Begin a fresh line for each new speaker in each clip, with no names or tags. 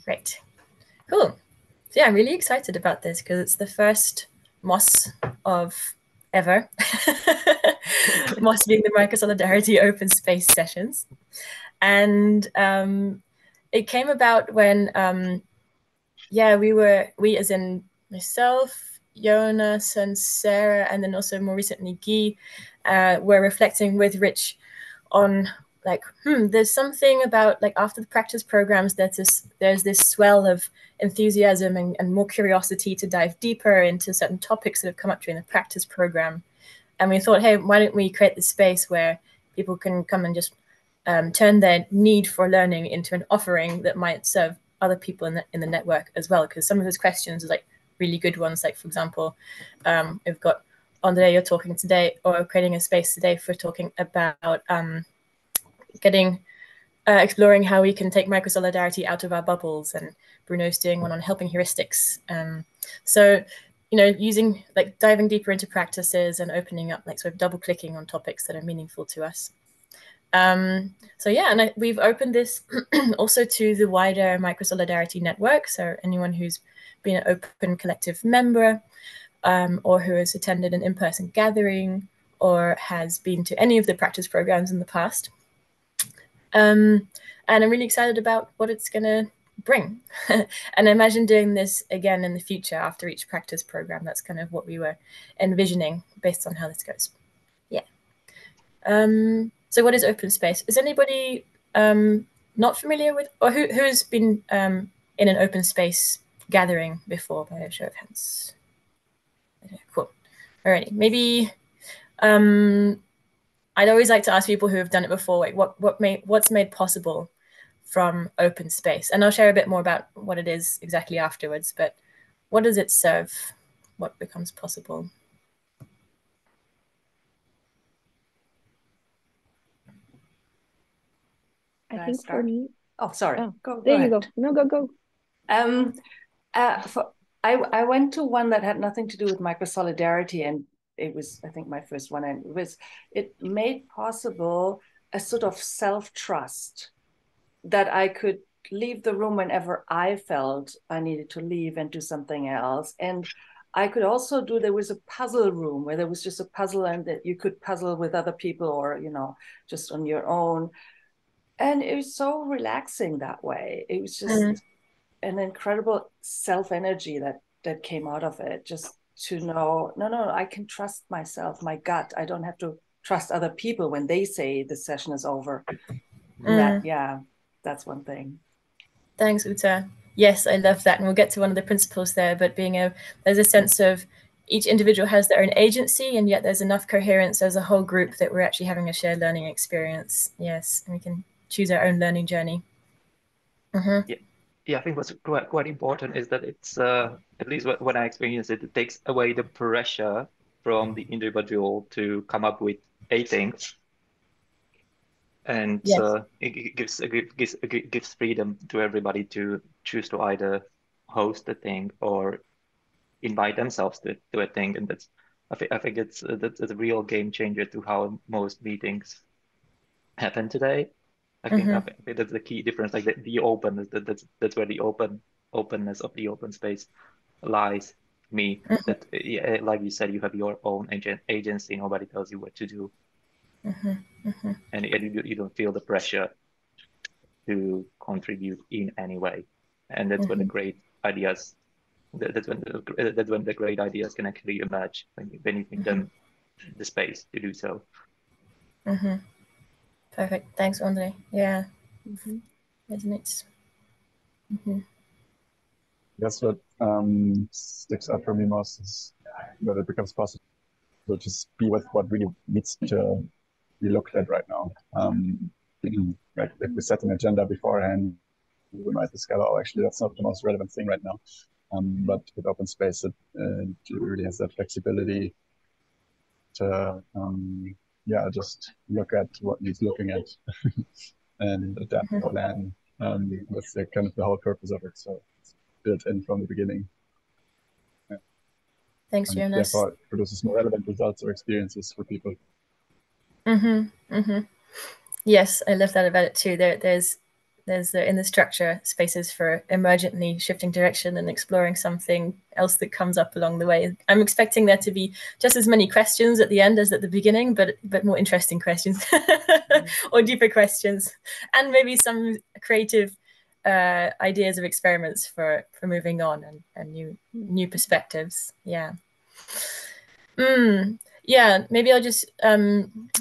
Great. Cool. So yeah, I'm really excited about this because it's the first MOS of ever. MOS being the Microsolidarity Open Space Sessions. And it came about when, we as in myself, Jonas and Sarah, and then also more recently Guy, were reflecting with Rich on like, there's something about like after the practice programs, there's this swell of enthusiasm and more curiosity to dive deeper into certain topics that have come up during the practice program. And we thought, hey, why don't we create this space where people can come and just turn their need for learning into an offering that might serve other people in the network as well? Because some of those questions are like really good ones. Like, for example, we've got Andre, you're talking today, or creating a space today for talking about exploring how we can take microsolidarity out of our bubbles, and Bruno's doing one on helping heuristics. So, using like diving deeper into practices and opening up, like sort of double clicking on topics that are meaningful to us. So yeah, and we've opened this also to the wider Microsolidarity network. So anyone who's been an Open Collective member, or who has attended an in-person gathering, or has been to any of the practice programs in the past. And I'm really excited about what it's going to bring. And I imagine doing this again in the future after each practice program. That's kind of what we were envisioning based on how this goes. Yeah. So what is open space? Is anybody not familiar with, or who's been in an open space gathering before, by a show of hands? Okay, cool. Alrighty, maybe I'd always like to ask people who have done it before, like what's made possible from open space? And I'll share a bit more about what it is exactly afterwards, but what does it serve? What becomes possible?
I think for me.
Oh, sorry.
Oh, there you go. No, go.
I went to one that had nothing to do with microsolidarity, and it was, I think, my first one, and it made possible a sort of self-trust that I could leave the room whenever I felt I needed to leave and do something else. And I could also there was a puzzle room where there was just a puzzle, and that you could puzzle with other people, or, just on your own. And it was so relaxing that way. It was just an incredible self-energy that came out of it, just to know, no, I can trust myself, my gut. I don't have to trust other people when they say the session is over. That's one thing.
Thanks, Uta. Yes, I love that. And we'll get to one of the principles there, but there's a sense of each individual has their own agency, and yet there's enough coherence as a whole group that we're actually having a shared learning experience. Yes, and we can choose our own learning journey.
Yeah, I think what's quite important is that it's, at least when I experience it, it takes away the pressure from the individual to come up with a thing. And
yes.
It gives freedom to everybody to choose to either host a thing or invite themselves to a thing. And I think that's a real game changer to how most meetings happen today. I think that's the key difference. Like the openness, that's where the openness of the open space lies. Me, that like you said, you have your own agency. Nobody tells you what to do, and you don't feel the pressure to contribute in any way. And that's when the great ideas. That's when the great ideas can actually emerge, when you give them the space to do so.
Perfect. Thanks, Andre. Yeah. Resonates.
That's what sticks out for me most, is that it becomes possible to be with what really needs to be looked at right now. Like if we set an agenda beforehand, we might discover, oh, actually, that's not the most relevant thing right now. But with open space, it really has that flexibility to, just look at what needs looking at and adapt the plan. That's kind of the whole purpose of it. So it's built in from the beginning.
Thanks, Jonas.
Therefore, it produces more relevant results or experiences for people.
Yes, I love that about it too. There's There's in the structure spaces for emergently shifting direction and exploring something else that comes up along the way. I'm expecting there to be just as many questions at the end as at the beginning, but more interesting questions or deeper questions, and maybe some creative ideas of experiments for moving on and new perspectives. Yeah. Yeah, maybe I'll just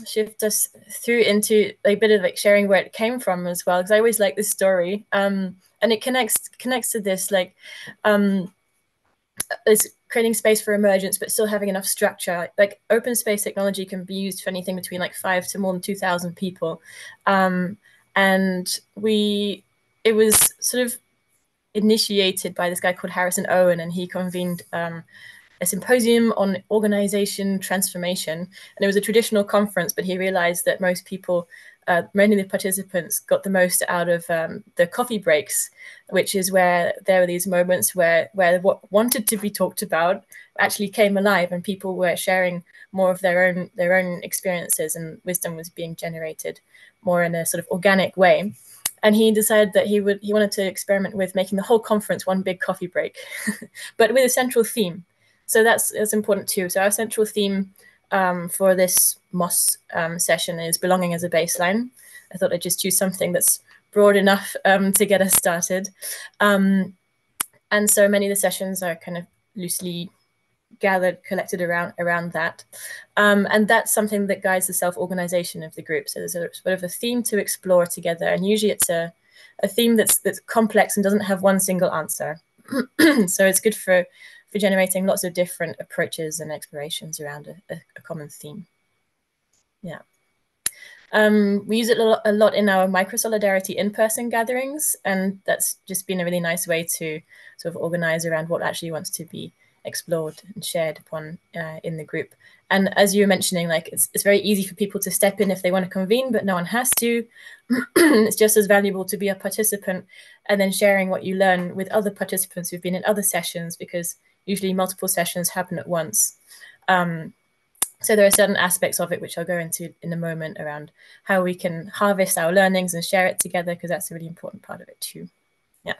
shift us through into a bit of like sharing where it came from as well, because I always like this story, and it connects to this, like it's creating space for emergence but still having enough structure. Like open space technology can be used for anything between like 5 to more than 2,000 people, and it was sort of initiated by this guy called Harrison Owen, and he convened a symposium on organization transformation. And it was a traditional conference, but he realized that most people, many of the participants, got the most out of the coffee breaks, which is where there were these moments where what wanted to be talked about actually came alive, and people were sharing more of their own experiences, and wisdom was being generated more in a sort of organic way. And he decided that he wanted to experiment with making the whole conference one big coffee break, but with a central theme. So that's important too. So our central theme for this MOS session is belonging as a baseline. I thought I'd just choose something that's broad enough to get us started. And so many of the sessions are kind of loosely collected around that. And that's something that guides the self-organization of the group. So there's a sort of a theme to explore together. And usually it's a theme that's complex and doesn't have one single answer. So it's good for generating lots of different approaches and explorations around a common theme. Yeah. We use it a lot in our Microsolidarity in-person gatherings, and that's just been a really nice way to sort of organize around what actually wants to be explored and shared upon in the group. And as you were mentioning, like it's very easy for people to step in if they want to convene, but no one has to. It's just as valuable to be a participant and then sharing what you learn with other participants who've been in other sessions, because usually multiple sessions happen at once. So there are certain aspects of it which I'll go into in a moment around how we can harvest our learnings and share it together, because that's a really important part of it too. Yeah.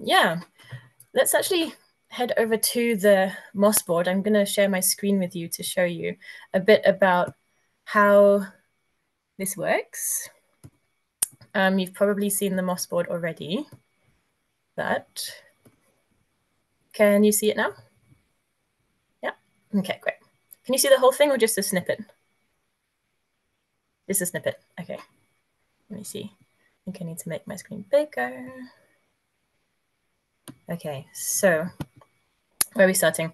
Yeah. Let's actually head over to the MOS board. I'm going to share my screen with you to show you a bit about how this works. You've probably seen the MOS board already, but can you see it now? Yeah. Okay, great. Can you see the whole thing or just a snippet? Just a snippet. Okay. Let me see. I think I need to make my screen bigger. Okay, so where are we starting?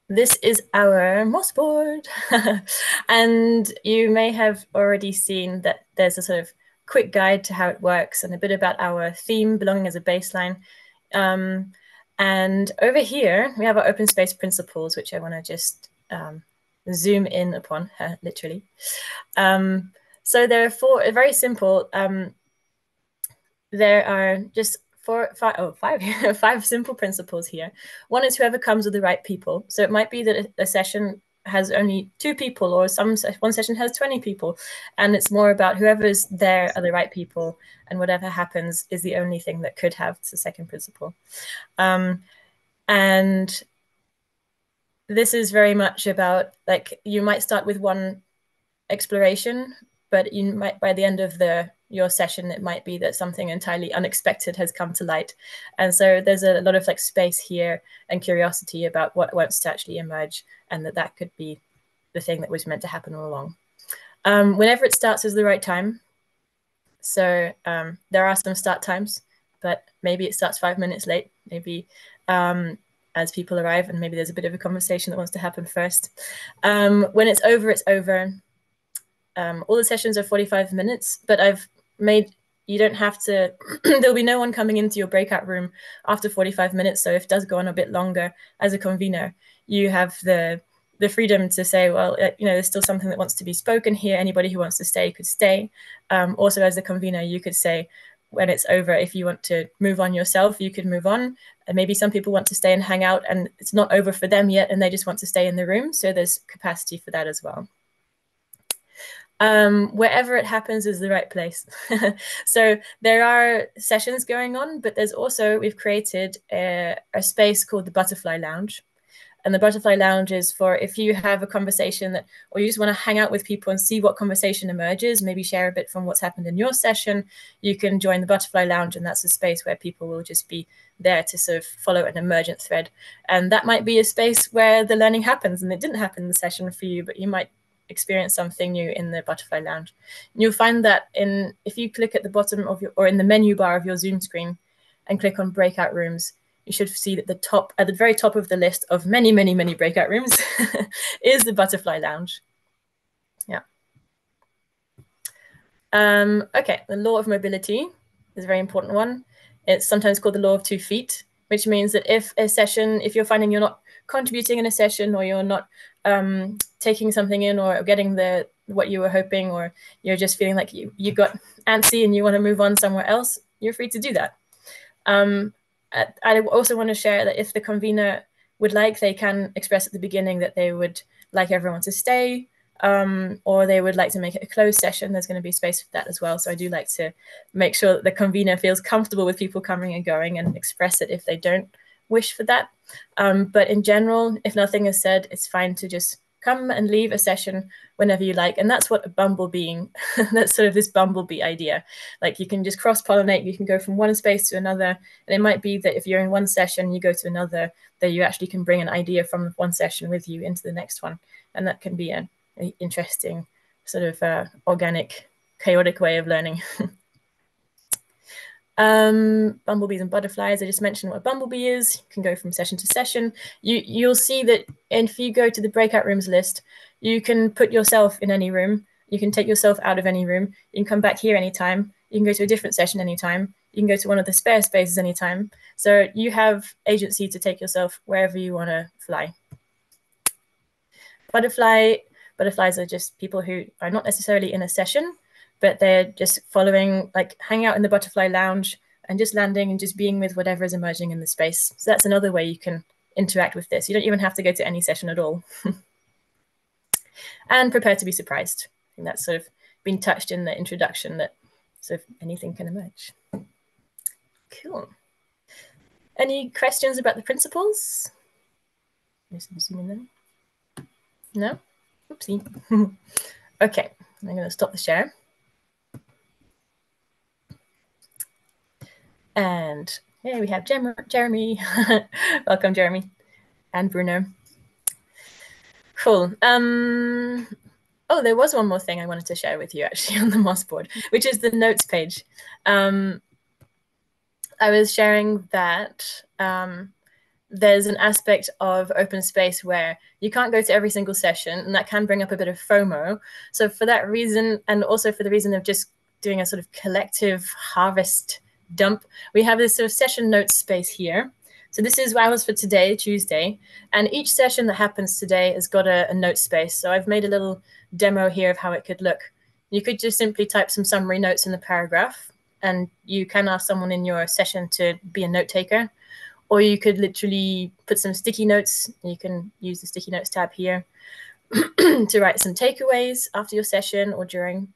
This is our MOS board. And you may have already seen that there's a sort of quick guide to how it works and a bit about our theme, belonging as a baseline. And over here, we have our open space principles, which I want to just zoom in upon, literally. So there are four, very simple. There are just five simple principles here. One is whoever comes with the right people. So it might be that a session has only 2 people, or one session has 20 people, and it's more about whoever's there are the right people, and whatever happens is the only thing that could have. It's the second principle. And this is very much about, like, you might start with one exploration, but you might, by the end of your session, it might be that something entirely unexpected has come to light. And so there's a lot of like space here and curiosity about what wants to actually emerge, and that could be the thing that was meant to happen all along. Whenever it starts is the right time. So there are some start times, but maybe it starts 5 minutes late, maybe as people arrive, and maybe there's a bit of a conversation that wants to happen first. When it's over, it's over. All the sessions are 45 minutes, but I've made, you don't have to, there'll be no one coming into your breakout room after 45 minutes. So if it does go on a bit longer, as a convener, you have the freedom to say, well, there's still something that wants to be spoken here. Anybody who wants to stay could stay. Also, as a convener, you could say, when it's over, if you want to move on yourself, you could move on. And maybe some people want to stay and hang out, and it's not over for them yet, and they just want to stay in the room. So there's capacity for that as well. wherever it happens is the right place. So there are sessions going on, but there's also, we've created a space called the Butterfly Lounge. And the Butterfly Lounge is for if you have a conversation that, or you just want to hang out with people and see what conversation emerges, maybe share a bit from what's happened in your session, you can join the Butterfly Lounge, and that's a space where people will just be there to sort of follow an emergent thread. And that might be a space where the learning happens, and it didn't happen in the session for you, but you might experience something new in the Butterfly Lounge. And you'll find that if you click at the bottom of your, or in the menu bar of your Zoom screen and click on breakout rooms, you should see that at the very top of the list of many, many, many breakout rooms is the Butterfly Lounge. Yeah. Okay, the law of mobility is a very important one. It's sometimes called the law of 2 feet, which means that if you're finding you're not contributing in a session, or you're not taking something in or getting what you were hoping, or you're just feeling like you got antsy and you want to move on somewhere else, you're free to do that. I also want to share that if the convener would like, they can express at the beginning that they would like everyone to stay, or they would like to make it a closed session. There's going to be space for that as well. So I do like to make sure that the convener feels comfortable with people coming and going, and express it if they don't wish for that. But in general, if nothing is said, it's fine to just come and leave a session whenever you like. And that's what a bumblebeeing, that's sort of this bumblebee idea. Like you can just cross-pollinate, you can go from one space to another. And it might be that if you're in one session, you go to another, that you actually can bring an idea from one session with you into the next one. And that can be an interesting sort of organic, chaotic way of learning. Bumblebees and butterflies, I just mentioned what a bumblebee is. You can go from session to session. You'll see that if you go to the breakout rooms list, you can put yourself in any room. You can take yourself out of any room. You can come back here anytime. You can go to a different session anytime. You can go to one of the spare spaces anytime. So you have agency to take yourself wherever you want to fly. Butterflies are just people who are not necessarily in a session, but they're just following, like hanging out in the Butterfly Lounge and just landing and just being with whatever is emerging in the space. So that's another way you can interact with this. You don't even have to go to any session at all. And prepare to be surprised. I think that's sort of been touched in the introduction, that sort of anything can emerge. Cool. Any questions about the principles? Just zoom in there. No? Oopsie. Okay, I'm going to stop the share. And here we have Jeremy. Welcome, Jeremy, and Bruno. Cool. Oh, there was one more thing I wanted to share with you actually on the Moss board, which is the notes page. I was sharing that there's an aspect of open space where you can't go to every single session, and that can bring up a bit of FOMO. So for that reason, and also for the reason of just doing a sort of collective harvest dump, we have this sort of session notes space here. So this is ours for today, Tuesday, and each session that happens today has got a note space. So I've made a little demo here of how it could look. You could just simply type some summary notes in the paragraph, and you can ask someone in your session to be a note taker, or you could literally put some sticky notes. You can use the sticky notes tab here to write some takeaways after your session or during.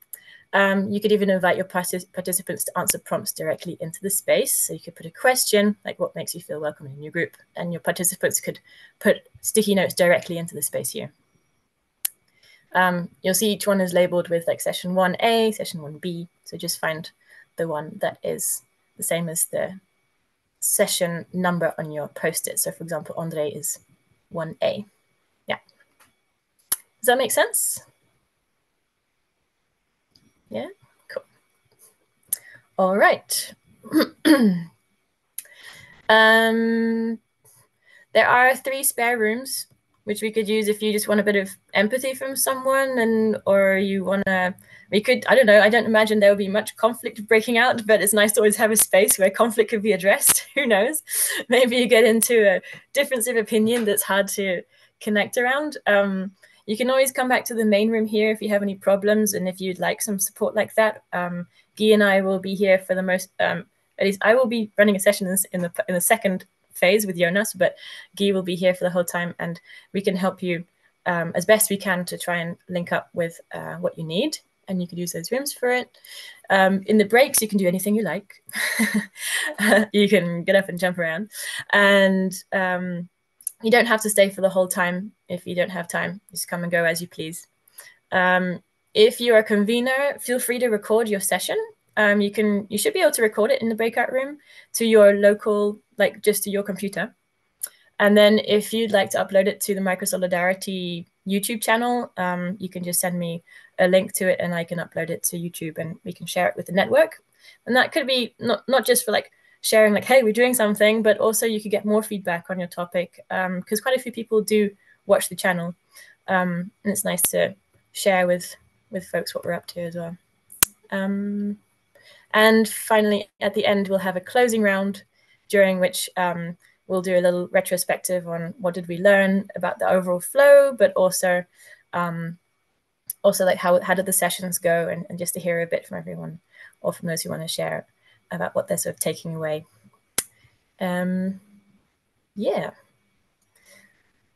You could even invite your participants to answer prompts directly into the space. So you could put a question, like what makes you feel welcome in your group, and your participants could put sticky notes directly into the space here. You'll see each one is labeled with like session 1A, session 1B. So just find the one that is the same as the session number on your post-it. So for example, Andre is 1A. Yeah. Does that make sense? Yeah, cool. All right. There are 3 spare rooms, which we could use if you just want a bit of empathy from someone, or you want to, we could, I don't know, I don't imagine there will be much conflict breaking out, but it's nice to always have a space where conflict could be addressed. Who knows? Maybe you get into a difference of opinion that's hard to connect around. You can always come back to the main room here if you have any problems, and if you'd like some support like that. Guy and I will be here for the most, at least I will be running a session in the second phase with Jonas, but Guy will be here for the whole time, and we can help you as best we can to try and link up with what you need. and you could use those rooms for it. In the breaks, you can do anything you like. You can get up and jump around, and you don't have to stay for the whole time. If you don't have time, just come and go as you please. If you're a convener, feel free to record your session. You should be able to record it in the breakout room to your local, like just to your computer. And then if you'd like to upload it to the Microsolidarity YouTube channel, you can just send me a link to it and I can upload it to YouTube and we can share it with the network. And that could be not just for like sharing like, hey, we're doing something, but also you could get more feedback on your topic because quite a few people do watch the channel. And it's nice to share with folks what we're up to as well. And finally, at the end, we'll have a closing round during which we'll do a little retrospective on what did we learn about the overall flow, but also like how did the sessions go, and just to hear a bit from everyone or from those who want to share about what they're sort of taking away. Yeah.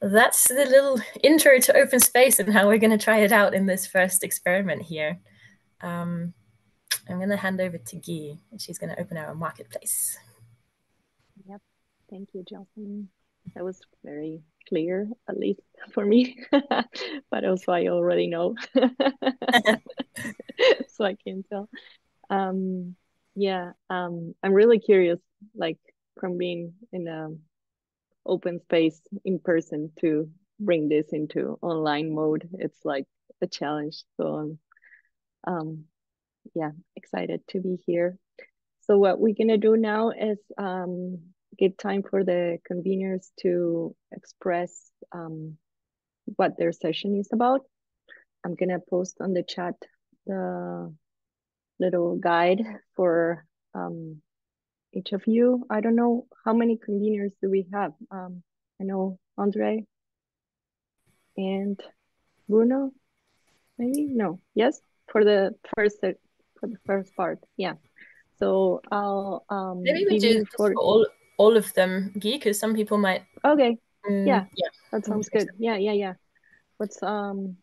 That's the little intro to open space and how we're going to try it out in this first experiment here. I'm going to hand over to Guy, and she's going to open our marketplace.
Yep. Thank you, Jocelyn. That was very clear, at least for me, but also I already know, so I can tell. Yeah, I'm really curious, like from being in a open space in person to bring this into online mode. It's like a challenge. So yeah, excited to be here. So what we're gonna do now is give time for the conveners to express what their session is about. I'm gonna post on the chat the little guide for each of you. I don't know how many conveners do we have. I know Andre and Bruno, maybe? No, yes, for the first part, yeah. So I'll
maybe we do for all of them, Guy, because some people might.
Okay, yeah, that sounds good. Yeah. What's and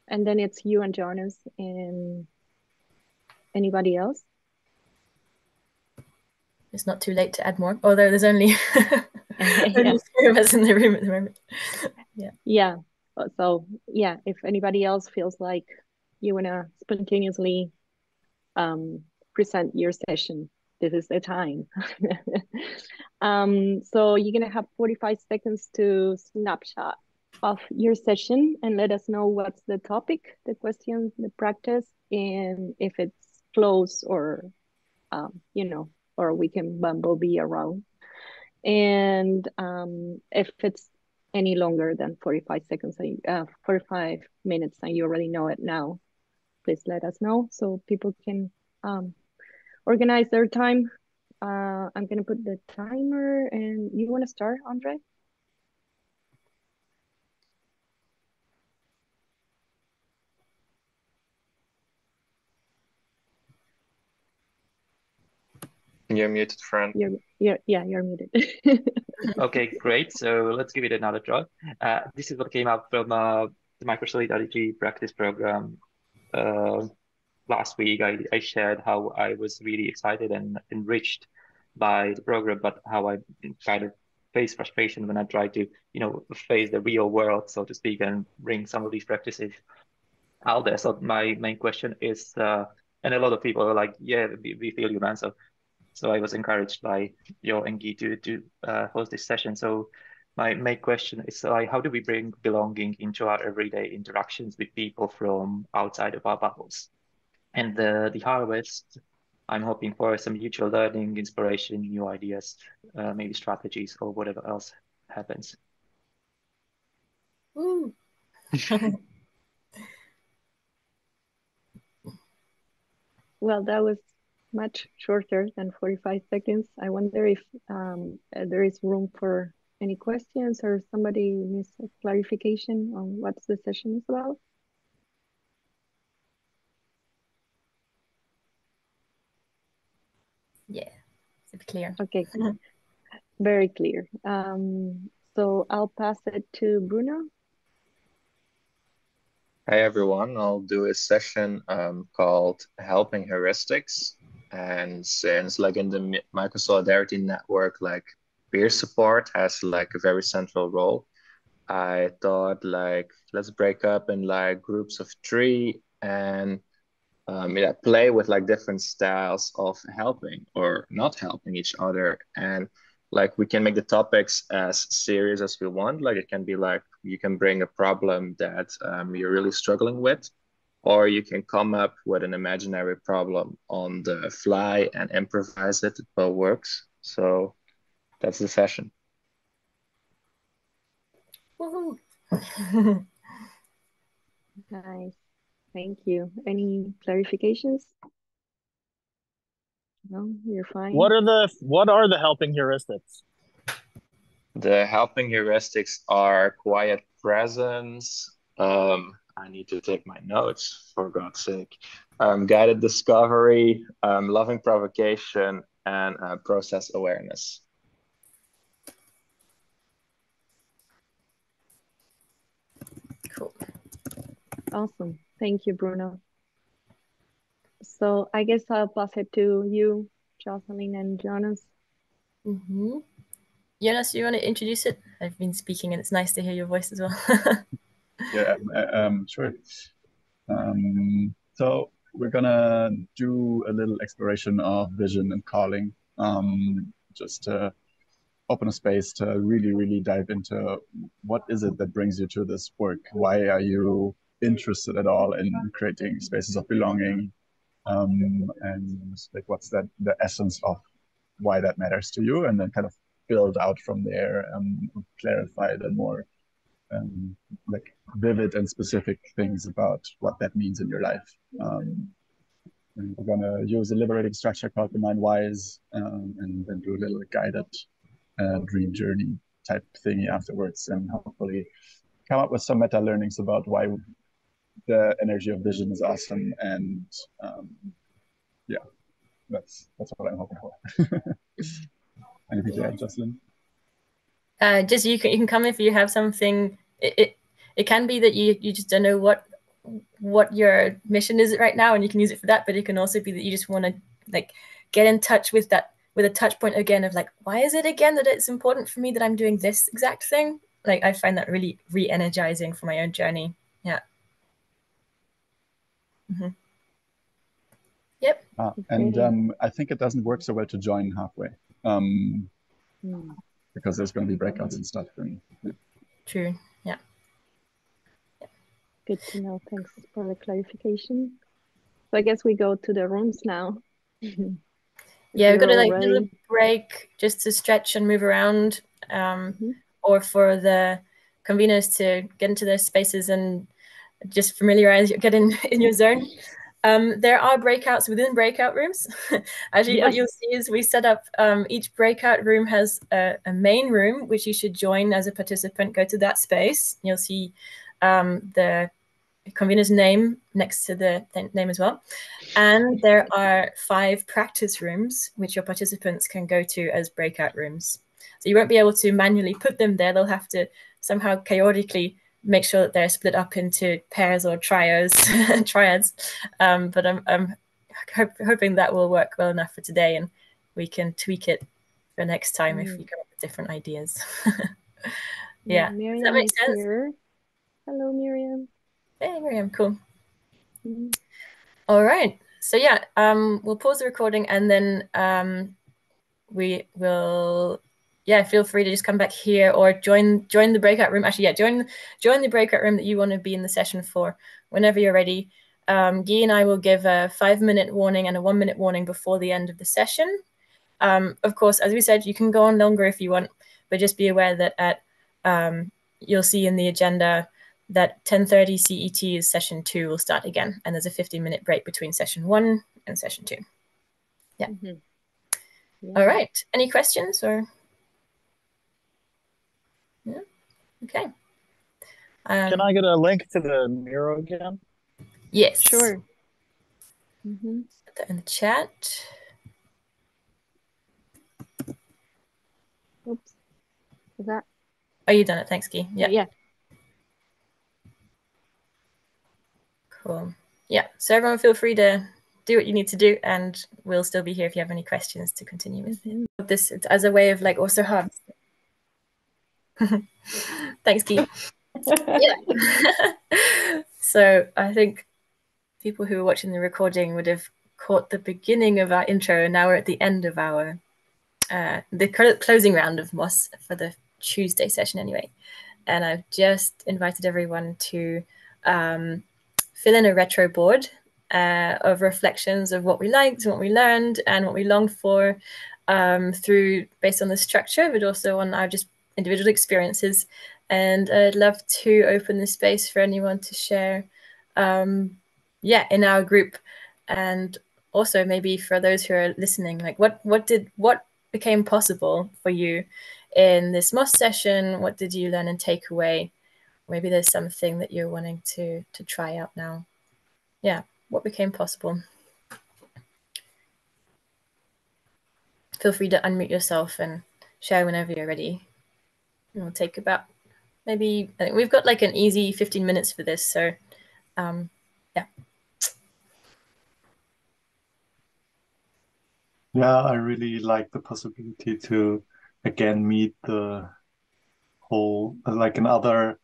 then it's you and Jonas and anybody else.
It's not too late to add more, although there's only only 3 of us in the room at the moment.
Yeah. So yeah, if anybody else feels like you wanna spontaneously present your session, this is the time. So you're gonna have 45 seconds to snapshot of your session and let us know what's the topic, the question, the practice, and if it's close or or we can bumblebee around. And if it's any longer than 45 seconds, 45 minutes, and you already know it now, please let us know so people can organize their time. I'm gonna put the timer, and you want to start, Andre?
You're muted, friend.
You're muted.
Okay, great. So let's give it another try. This is what came out from the Microsolidarity practice program last week. I shared how I was really excited and enriched by the program, but how I kind of face frustration when I try to, face the real world, so to speak, and bring some of these practices out there. So my main question is, and a lot of people are like, yeah, we feel you, man. So I was encouraged by Jo and Guy to host this session. So my main question is, like, how do we bring belonging into our everyday interactions with people from outside of our bubbles? And the harvest, I'm hoping for some mutual learning, inspiration, new ideas, maybe strategies or whatever else happens.
Ooh.
Well, that was much shorter than 45 seconds. I wonder if there is room for any questions or somebody needs a clarification on what the session is about.
Yeah, it's clear.
Okay, very clear. So I'll pass it to Bruno.
Hi everyone, I'll do a session called Helping Heuristics. And since like in the Microsolidarity network, like peer support has like a very central role, I thought like let's break up in like groups of 3 and yeah, play with like different styles of helping or not helping each other. And like we can make the topics as serious as we want. Like it can be like you can bring a problem that you're really struggling with, or you can come up with an imaginary problem on the fly and improvise it. It both works. So that's the session.
Woohoo.
Nice. Thank you. Any clarifications? No, you're fine.
What are the helping heuristics?
The helping heuristics are quiet presence. I need to take my notes for God's sake. Guided discovery, loving provocation, and process awareness.
Cool.
Awesome. Thank you, Bruno. So I guess I'll pass it to you, Jocelyn and Jonas.
Mm-hmm. Jonas, you want to introduce it? I've been speaking and it's nice to hear your voice as well.
Yeah, sure. So we're gonna do a little exploration of vision and calling, just to open a space to really, really dive into what is it that brings you to this work? Why are you interested at all in creating spaces of belonging? And like, what's the essence of why that matters to you? And then kind of build out from there, clarify the more like vivid and specific things about what that means in your life. And we're gonna use a liberating structure called the 9 Whys, and then do a little guided dream journey type thingy afterwards, and hopefully come up with some meta learnings about why the energy of vision is awesome. And yeah, that's what I'm hoping for. Anything to add, Jocelyn?
Just you can come if you have something. It can be that you just don't know what your mission is right now, and you can use it for that. But it can also be that you just want to like get in touch with that, with a touch point again of like, why is it again that it's important for me that I'm doing this exact thing? Like I find that really re-energizing for my own journey. Yeah. Mm-hmm. Yep.
And I think it doesn't work so well to join halfway, because there's going to be breakouts and stuff. And, yeah.
True. Yeah.
Good to know. Thanks for the clarification. So I guess we go to the rooms now.
Yeah, we've got a little break just to stretch and move around, or for the conveners to get into their spaces and just familiarize, get in your zone. There are breakouts within breakout rooms. Actually, what you'll see is we set up, each breakout room has a main room, which you should join as a participant. Go to that space. You'll see the convener's name next to the name as well. And there are 5 practice rooms, which your participants can go to as breakout rooms. So you won't be able to manually put them there. They'll have to somehow chaotically make sure that they're split up into pairs or triads. But I'm hoping that will work well enough for today, and we can tweak it for next time if we come up with different ideas. Yeah,
Miriam
does that make sense?
Here. Hello, Miriam.
Hey, Miriam, cool. All right. So yeah, we'll pause the recording and then we will, yeah, feel free to just come back here or join the breakout room. Actually, yeah, join the breakout room that you want to be in the session for whenever you're ready. Guy and I will give a 5-minute warning and a 1-minute warning before the end of the session. Of course, as we said, you can go on longer if you want, but just be aware that at you'll see in the agenda that 10:30 CET is session 2 will start again, and there's a 15-minute break between session 1 and session 2. Yeah. Yeah. All right. Any questions or? Yeah. Okay.
Can I get a link to the Miro again?
Yes.
Sure.
Put that in the chat.
Oops. Is that?
Oh, you done it. Thanks, Guy. Yeah.
Yeah.
Cool. Yeah, so everyone feel free to do what you need to do, and we'll still be here if you have any questions to continue with. This as a way of like also harvest. Thanks, Keith. Yeah. So I think people who are watching the recording would have caught the beginning of our intro, and now we're at the end of our the closing round of MOS for the Tuesday session anyway. And I've just invited everyone to fill in a retro board of reflections of what we liked, what we learned, and what we longed for through based on the structure, but also on our just individual experiences. And I'd love to open the space for anyone to share, in our group, and also maybe for those who are listening, like what became possible for you in this MOS session? What did you learn and take away? Maybe there's something that you're wanting to try out now. Yeah, what became possible? Feel free to unmute yourself and share whenever you're ready. And we'll take about maybe, I think we've got like an easy 15 minutes for this. So yeah.
Yeah, I really like the possibility to again meet the whole, like another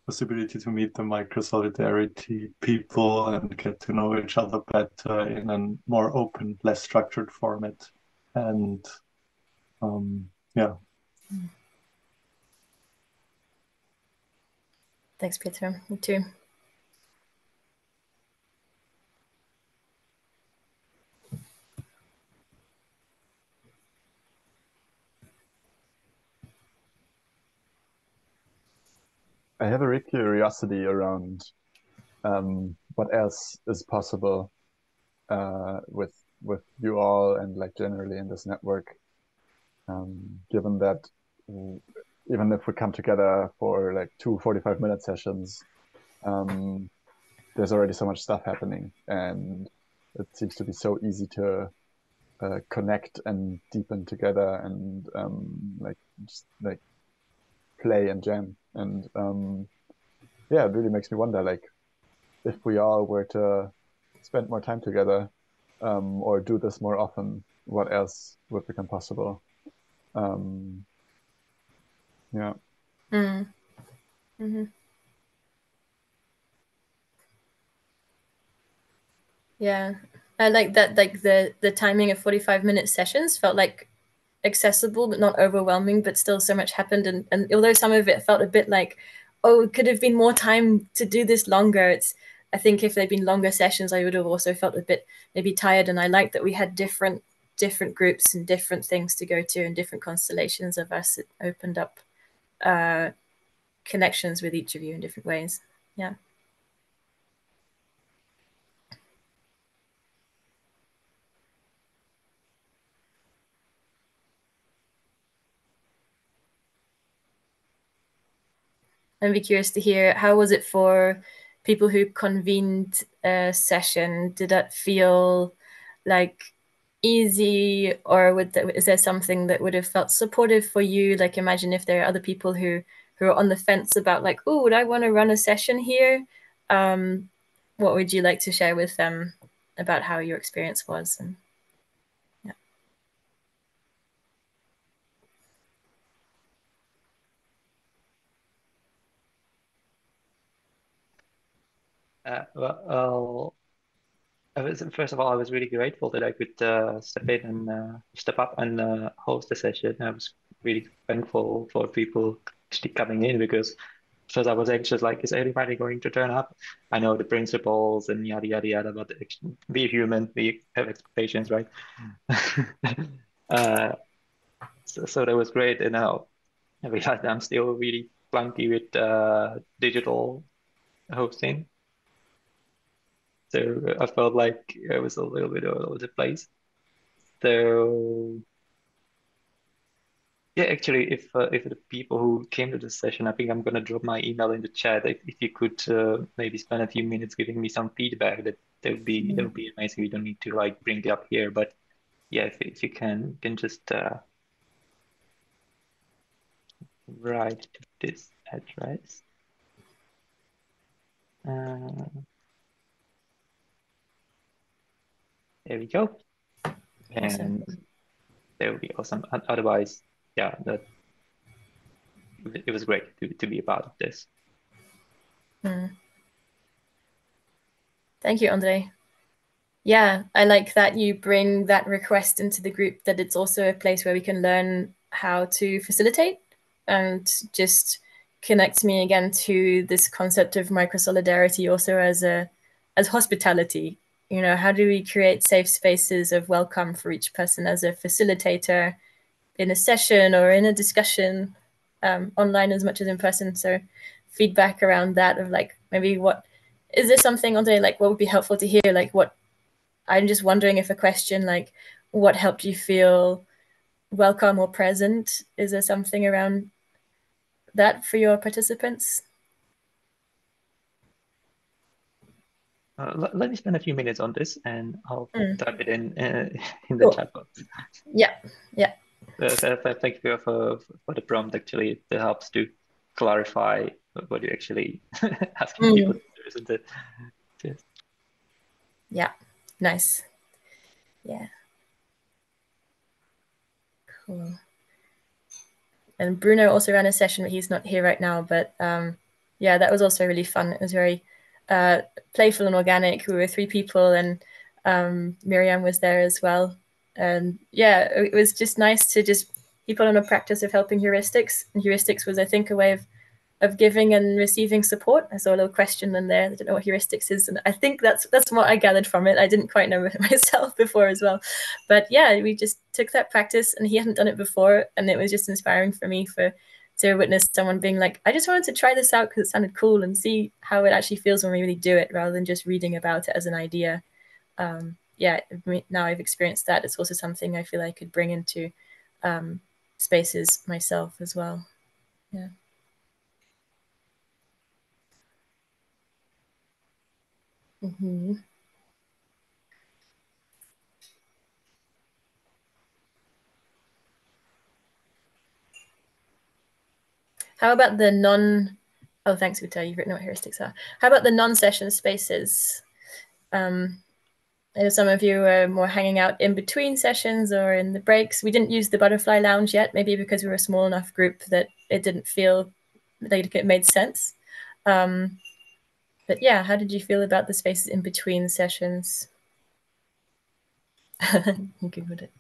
possibility to meet the Microsolidarity people and get to know each other better in a more open, less structured format. And yeah.
Thanks, Peter. Me too.
I have a real curiosity around what else is possible with you all and like generally in this network, given that even if we come together for like 2 45-minute sessions, there's already so much stuff happening, and it seems to be so easy to connect and deepen together and like just like play and jam. And yeah, it really makes me wonder, like, if we all were to spend more time together or do this more often, what else would become possible? Yeah.
Mm-hmm. Yeah, I like that. Like the timing of 45-minute sessions felt like accessible but not overwhelming, but still so much happened. And although some of it felt a bit like, oh, it could have been more time to do this longer. I think if they'd been longer sessions, I would have also felt a bit maybe tired. And I liked that we had different groups and different things to go to and different constellations of us. It opened up connections with each of you in different ways. Yeah. I'd be curious to hear, how was it for people who convened a session? Did that feel like easy, or is there something that would have felt supportive for you? Like, imagine if there are other people who are on the fence about like, oh, would I want to run a session here? What would you like to share with them about how your experience was? And yeah.
Well, first of all, I was really grateful that I could step in and step up and host the session. I was really thankful for people actually coming in, because first I was anxious, like, is everybody going to turn up? I know the principles and yada yada yada, but be human, we have expectations, right? So that was great, and now I realized I'm still really clunky with digital hosting. So I felt like I was a little bit all over the place. So yeah, actually, if the people who came to the session, I think I'm gonna drop my email in the chat. If you could maybe spend a few minutes giving me some feedback, that would be amazing. We don't need to like bring it up here, but yeah, if you can just write to this address. There we go. And
Awesome.
that would be awesome. Otherwise, yeah, it was great to be a part of this.
Thank you, Andre. Yeah, I like that you bring that request into the group, that it's also a place where we can learn how to facilitate, and just connects me again to this concept of microsolidarity also as hospitality. You know, how do we create safe spaces of welcome for each person as a facilitator in a session or in a discussion, online as much as in person? So feedback around that of like, maybe what is there something, Andre, like what would be helpful to hear? Like what, I'm just wondering if a question like what helped you feel welcome or present, is there something around that for your participants?
Let me spend a few minutes on this, and I'll type it in the
Cool.
chat box.
Yeah.
Thank you for the prompt. Actually, it helps to clarify what you're actually asking people to do, isn't it? Yes.
Yeah. Nice. Yeah. Cool. And Bruno also ran a session, but he's not here right now. But yeah, that was also really fun. It was very playful and organic. We were 3 people, and Miriam was there as well. And yeah, it was just nice to just people on a practice of helping heuristics. And heuristics was, I think, a way of giving and receiving support. I saw a little question in there. I don't know what heuristics is, and I think that's what I gathered from it. I didn't quite know it myself before as well, but yeah, we just took that practice, and he hadn't done it before, and it was just inspiring for me to witness someone being like, I just wanted to try this out because it sounded cool and see how it actually feels when we really do it, rather than just reading about it as an idea. Yeah, now I've experienced that. It's also something I feel I could bring into spaces myself as well. Yeah. How about the oh, thanks, Uta, you've written what heuristics are. How about the non-session spaces? I know some of you are more hanging out in between sessions or in the breaks. We didn't use the butterfly lounge yet, maybe because we were a small enough group that it didn't feel like it made sense. But yeah, how did you feel about the spaces in between sessions? You Googled it.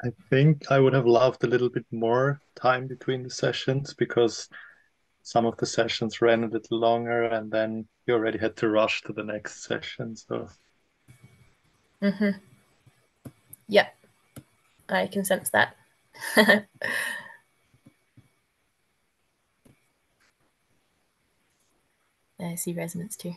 I think I would have loved a little bit more time between the sessions, because some of the sessions ran a little longer and then you already had to rush to the next session. So
Yeah, I can sense that. I see resonance too.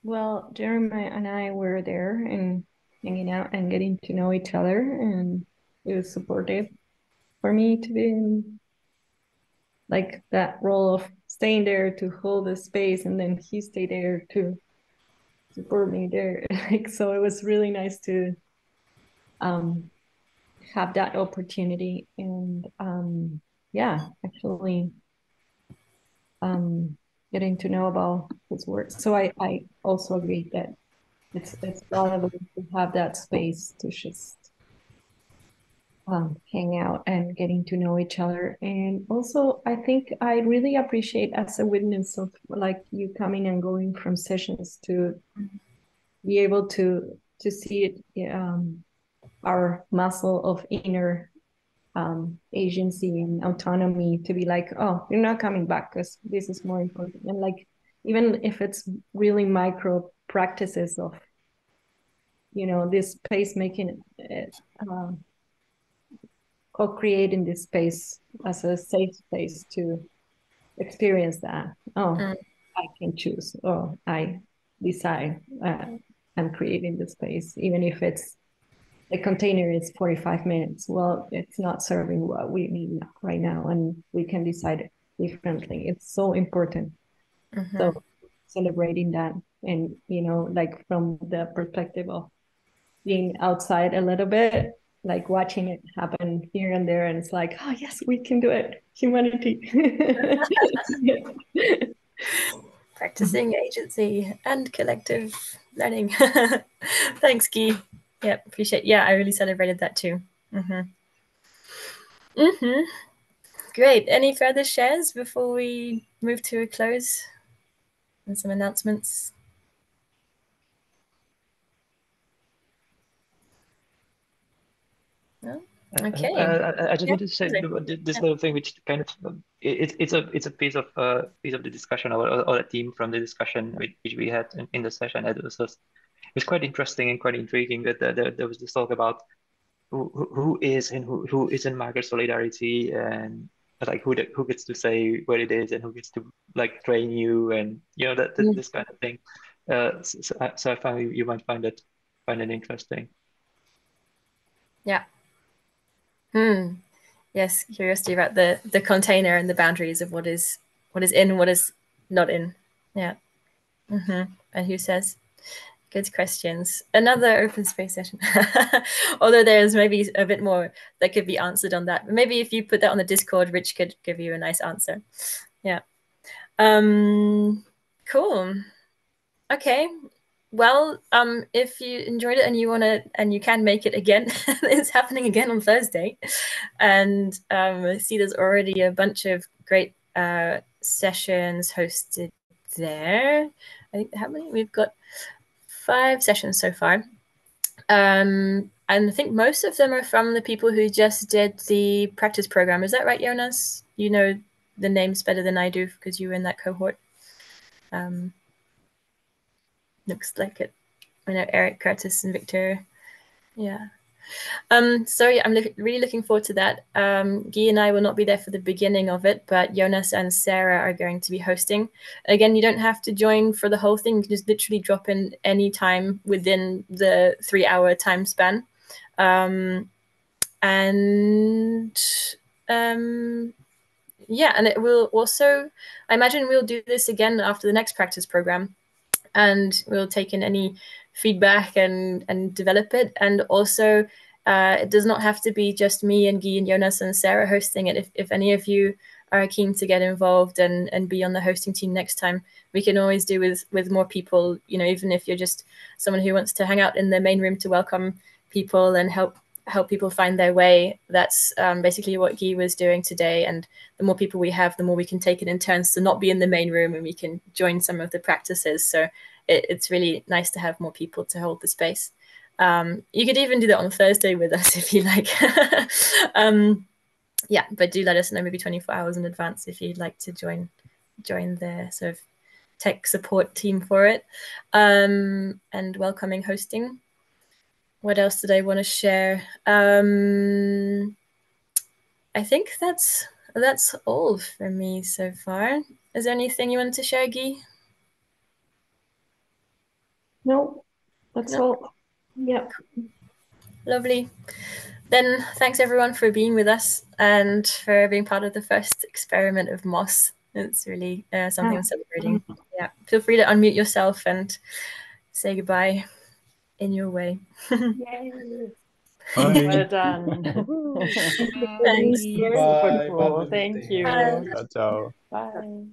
Well, Jeremiah and I were there and hanging out and getting to know each other, and it was supportive for me to be in like that role of staying there to hold the space, and then he stayed there to support me there. Like, so it was really nice to have that opportunity, and yeah, actually getting to know about his work. So I also agree that it's valuable to have that space to just hang out and getting to know each other. And also, I think I really appreciate as a witness of like you coming and going from sessions to be able to see it, our muscle of inner agency and autonomy to be like, oh, you're not coming back because this is more important. And like, even if it's really micro practices of, you know, this space making it, co-creating this space as a safe space to experience that. Oh, I can choose. Oh, I decide. I'm creating the space, even if it's the container is 45 minutes. Well, it's not serving what we need right now, and we can decide differently. It's so important. So celebrating that, and you know, like from the perspective of being outside a little bit, like watching it happen here and there, and it's like, oh yes, we can do it, humanity.
Practicing agency and collective learning. Thanks, Guy. Yeah, appreciate. Yeah, I really celebrated that too. Great. Any further shares before we move to a close and some announcements? No? Okay.
I just wanted to say this little thing, which kind of it's a piece of the discussion or a theme from the discussion which we had in the session. It was quite interesting and quite intriguing that there was this talk about who is and who isn't Microsolidarity, and like who gets to say what it is and who gets to like train you, and that this kind of thing. So I found you might find it interesting.
Yeah. Yes, curiosity about the container and the boundaries of what is in and what is not in. Yeah. And who says? Good questions. Another open space session. Although there's maybe a bit more that could be answered on that. But maybe if you put that on the Discord, Rich could give you a nice answer. Yeah. Cool. Okay. Well, if you enjoyed it and you and you can make it again, it's happening again on Thursday. And I see there's already a bunch of great sessions hosted there. I think how many? We've got 5 sessions so far. And I think most of them are from the people who just did the practice program. Is that right, Jonas? You know the names better than I do because you were in that cohort. Looks like it. I know Eric, Curtis, and Victor. Yeah. So yeah, I'm really looking forward to that. Guy and I will not be there for the beginning of it, but Jonas and Sarah are going to be hosting. Again, you don't have to join for the whole thing. You can just literally drop in any time within the 3-hour time span. Yeah, and it will also, I imagine we'll do this again after the next practice program, and we'll take in any feedback and develop it. And also, it does not have to be just me and Guy and Jonas and Sarah hosting it. If any of you are keen to get involved and be on the hosting team next time, we can always do with more people, even if you're just someone who wants to hang out in the main room to welcome people and help people find their way. That's basically what Guy was doing today. And the more people we have, the more we can take it in turns to not be in the main room, and we can join some of the practices. So it's really nice to have more people to hold the space. You could even do that on Thursday with us if you like. Yeah, but do let us know maybe 24 hours in advance if you'd like to join the sort of tech support team for it. And welcoming hosting. What else did I want to share? I think that's all for me so far. Is there anything you wanted to share, Guy?
No, that's all. Yeah.
Lovely. Then thanks everyone for being with us and for being part of the first experiment of Moss. It's really something I'm celebrating. Yeah. Feel free to unmute yourself and say goodbye in your way.
Yay.
Bye.
Well done.
Thanks.
Super cool. Thank you.
Ciao, ciao.
Bye.